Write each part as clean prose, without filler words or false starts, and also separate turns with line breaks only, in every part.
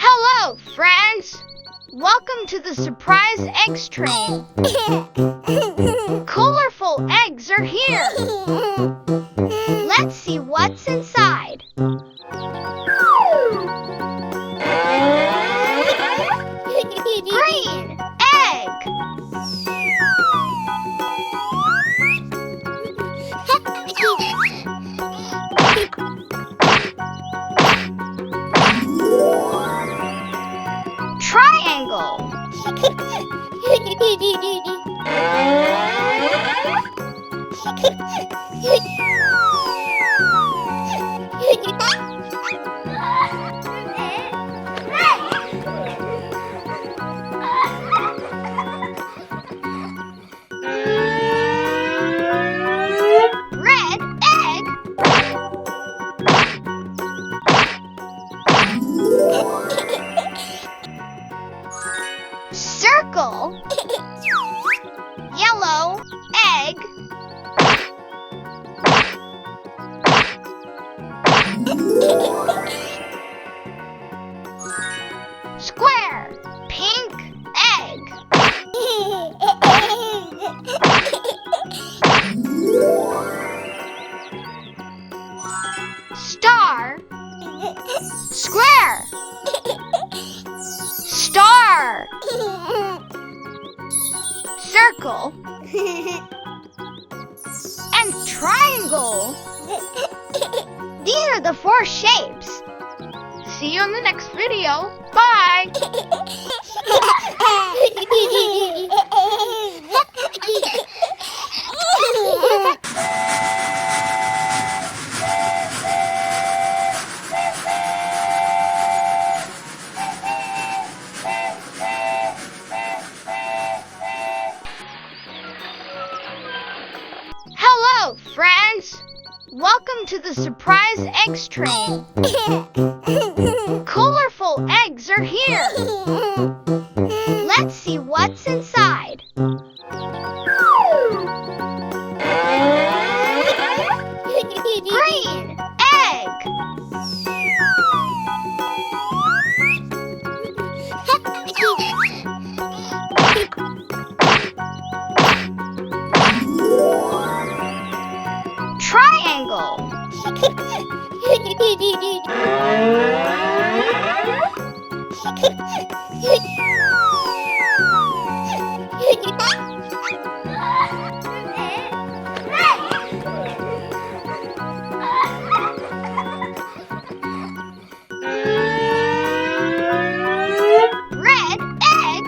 Hello, friends! Welcome to the surprise eggs train. Colorful eggs are here. Let's see what's inside. Green egg. Triangle. Red egg. Circle. Yellow egg. Square. Pink egg. Star. Square. Star. Circle. And triangle. These are the 4 shapes. See you in the next video. Bye! Hello, friends! Welcome to the surprise eggs train. Colorful eggs are here. Let's see what's inside. Green egg. Triangle. Red egg.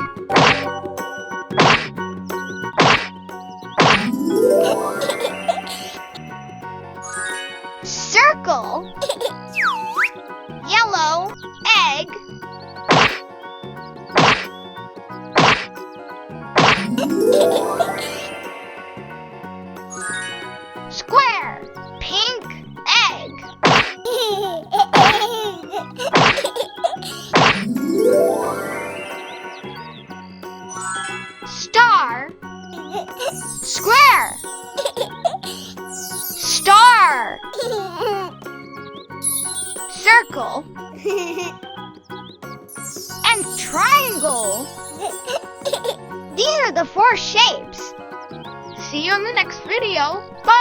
Circle. Yellow egg. Square. Pink egg. Star. Square. Star. Circle. And triangle. These are the 4 shapes. See you in the next video. Bye!